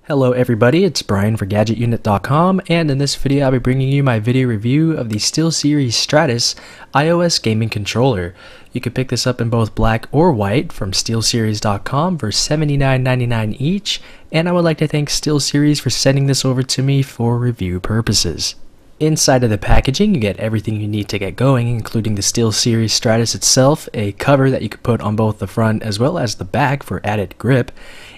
Hello everybody, it's Brian for GadgetUnit.com, and in this video I'll be bringing you my video review of the SteelSeries Stratus iOS gaming controller. You can pick this up in both black or white from SteelSeries.com for $79.99 each, and I would like to thank SteelSeries for sending this over to me for review purposes. Inside of the packaging, you get everything you need to get going, including the SteelSeries Stratus itself, a cover that you could put on both the front as well as the back for added grip,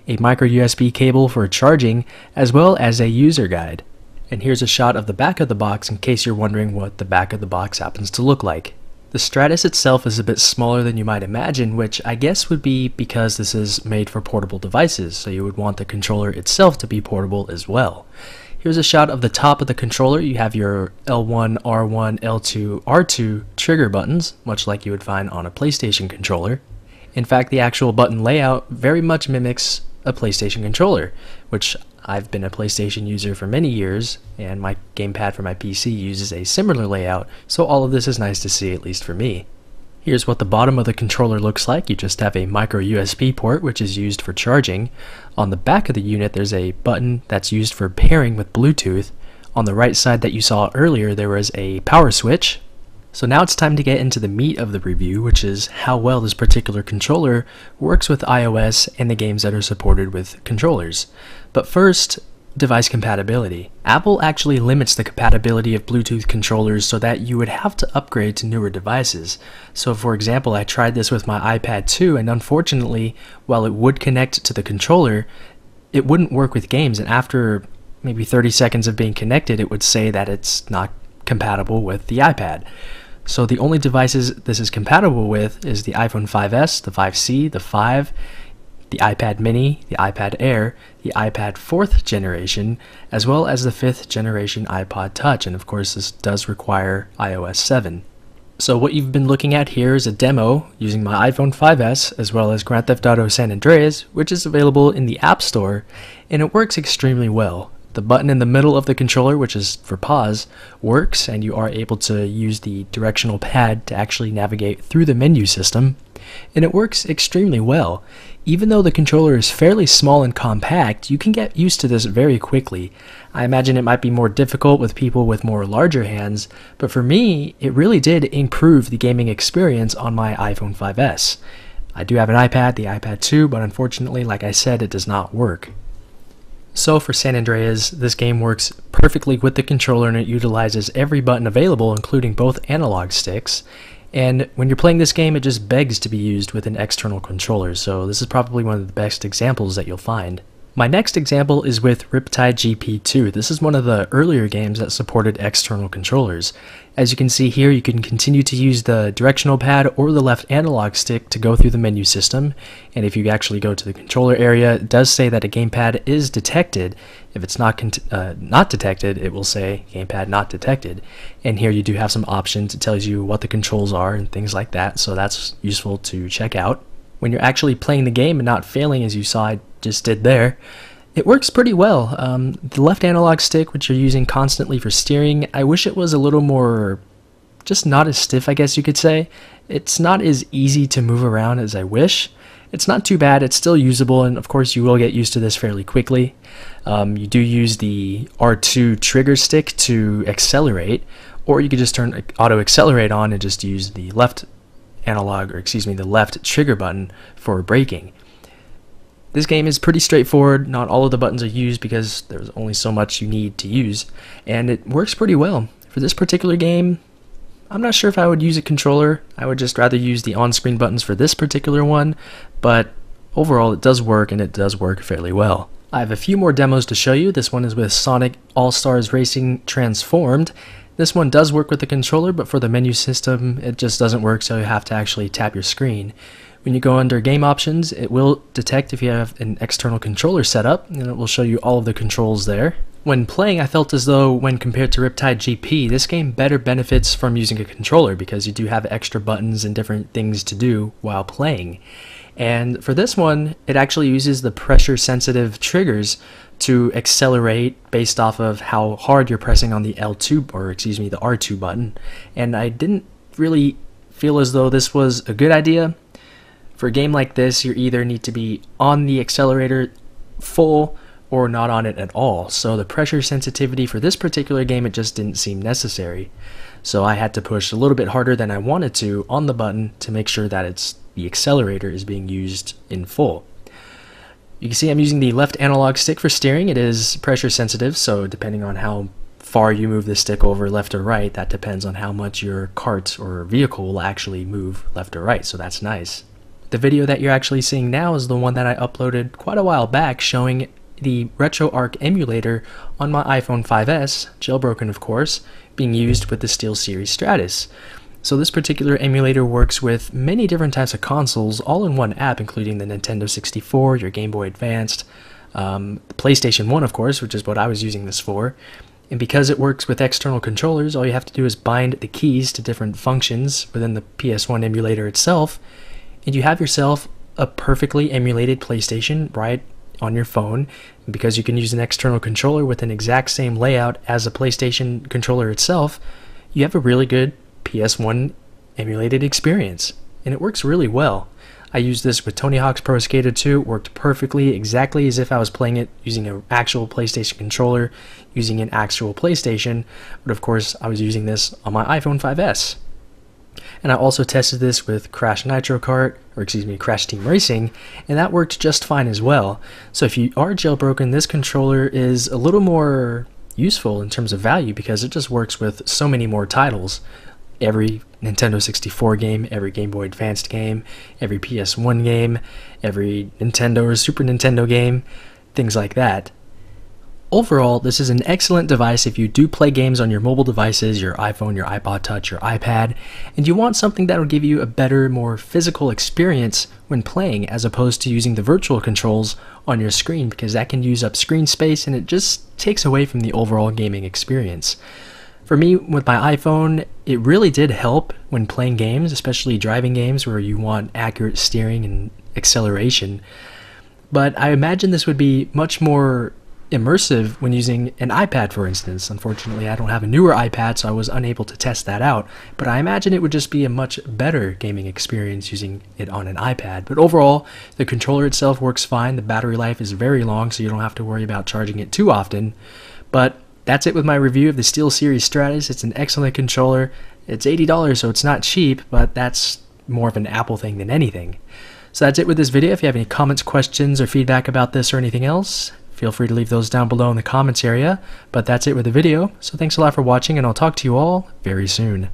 a micro USB cable for charging, as well as a user guide. And here's a shot of the back of the box in case you're wondering what the back of the box happens to look like. The Stratus itself is a bit smaller than you might imagine, which I guess would be because this is made for portable devices, so you would want the controller itself to be portable as well. Here's a shot of the top of the controller. You have your L1, R1, L2, R2 trigger buttons, much like you would find on a PlayStation controller. In fact, the actual button layout very much mimics a PlayStation controller, which I've been a PlayStation user for many years, and my gamepad for my PC uses a similar layout, so all of this is nice to see, at least for me. Here's what the bottom of the controller looks like. You just have a micro USB port, which is used for charging. On the back of the unit, there's a button that's used for pairing with Bluetooth. On the right side that you saw earlier, there was a power switch. So now it's time to get into the meat of the review, which is how well this particular controller works with iOS and the games that are supported with controllers. But first, device compatibility. Apple actually limits the compatibility of Bluetooth controllers so that you would have to upgrade to newer devices. So for example, I tried this with my iPad 2, and unfortunately, while it would connect to the controller, it wouldn't work with games, and after maybe 30 seconds of being connected, it would say that it's not compatible with the iPad. So the only devices this is compatible with is the iPhone 5S, the 5C, the 5, the iPad mini, the iPad Air, the iPad 4th generation, as well as the 5th generation iPod Touch, and of course this does require iOS 7. So what you've been looking at here is a demo using my iPhone 5S as well as Grand Theft Auto San Andreas, which is available in the App Store, and it works extremely well. The button in the middle of the controller, which is for pause, works, and you are able to use the directional pad to actually navigate through the menu system, and it works extremely well. Even though the controller is fairly small and compact, you can get used to this very quickly. I imagine it might be more difficult with people with more larger hands, but for me, it really did improve the gaming experience on my iPhone 5S. I do have an iPad, the iPad 2, but unfortunately, like I said, it does not work. So for San Andreas, this game works perfectly with the controller, and it utilizes every button available, including both analog sticks. And when you're playing this game, it just begs to be used with an external controller, so this is probably one of the best examples that you'll find. My next example is with Riptide GP2. This is one of the earlier games that supported external controllers. As you can see here, you can continue to use the directional pad or the left analog stick to go through the menu system, and if you actually go to the controller area, it does say that a gamepad is detected. If it's not detected, it will say gamepad not detected, and here you do have some options. It tells you what the controls are and things like that, so that's useful to check out. When you're actually playing the game and not failing, as you saw I just did there, it works pretty well. The left analog stick, which you're using constantly for steering, I wish it was a little more, just not as stiff, I guess you could say. It's not as easy to move around as I wish. It's not too bad, it's still usable, and of course you will get used to this fairly quickly. You do use the R2 trigger stick to accelerate, or you could just turn auto accelerate on and just use the left the left trigger button for braking. This game is pretty straightforward. Not all of the buttons are used because there's only so much you need to use, and it works pretty well. For this particular game, I'm not sure if I would use a controller. I would just rather use the on-screen buttons for this particular one, but overall it does work, and it does work fairly well. I have a few more demos to show you. This one is with Sonic All-Stars Racing Transformed. This one does work with the controller, but for the menu system, it just doesn't work, so you have to actually tap your screen. When you go under game options, it will detect if you have an external controller set up, and it will show you all of the controls there. When playing, I felt as though when compared to Riptide GP, this game better benefits from using a controller because you do have extra buttons and different things to do while playing. And for this one, it actually uses the pressure-sensitive triggers to accelerate based off of how hard you're pressing on the L2, or excuse me, the R2 button. And I didn't really feel as though this was a good idea. For a game like this, you either need to be on the accelerator full or not on it at all. So the pressure sensitivity for this particular game, it just didn't seem necessary. So I had to push a little bit harder than I wanted to on the button to make sure that the accelerator is being used in full. You can see I'm using the left analog stick for steering. It is pressure sensitive, so depending on how far you move the stick over left or right, that depends on how much your cart or vehicle will actually move left or right, so that's nice. The video that you're actually seeing now is the one that I uploaded quite a while back showing the RetroArch emulator on my iPhone 5S, jailbroken of course, being used with the SteelSeries Stratus. So this particular emulator works with many different types of consoles all in one app, including the Nintendo 64, your Game Boy Advanced, the PlayStation 1 of course, which is what I was using this for. And because it works with external controllers, all you have to do is bind the keys to different functions within the PS1 emulator itself, and you have yourself a perfectly emulated PlayStation right on your phone. And because you can use an external controller with an exact same layout as a PlayStation controller itself, you have a really good PS1 emulated experience, and it works really well. I used this with Tony Hawk's Pro Skater 2. It worked perfectly, exactly as if I was playing it using an actual PlayStation controller, using an actual PlayStation, but of course I was using this on my iPhone 5S. And I also tested this with Crash Nitro Kart, or excuse me, Crash Team Racing, and that worked just fine as well. So if you are jailbroken, this controller is a little more useful in terms of value because it just works with so many more titles. Every Nintendo 64 game, every Game Boy Advanced game, every PS1 game, every Nintendo or Super Nintendo game, things like that. Overall, this is an excellent device if you do play games on your mobile devices, your iPhone, your iPod Touch, your iPad, and you want something that will give you a better, more physical experience when playing as opposed to using the virtual controls on your screen, because that can use up screen space and it just takes away from the overall gaming experience. For me, with my iPhone, it really did help when playing games, especially driving games where you want accurate steering and acceleration. But I imagine this would be much more immersive when using an iPad, for instance. Unfortunately, I don't have a newer iPad, so I was unable to test that out. But I imagine it would just be a much better gaming experience using it on an iPad. But overall, the controller itself works fine. The battery life is very long, so you don't have to worry about charging it too often. But that's it with my review of the SteelSeries Stratus. It's an excellent controller. It's $80, so it's not cheap, but that's more of an Apple thing than anything. So that's it with this video. If you have any comments, questions, or feedback about this or anything else, feel free to leave those down below in the comments area. But that's it with the video. So thanks a lot for watching, and I'll talk to you all very soon.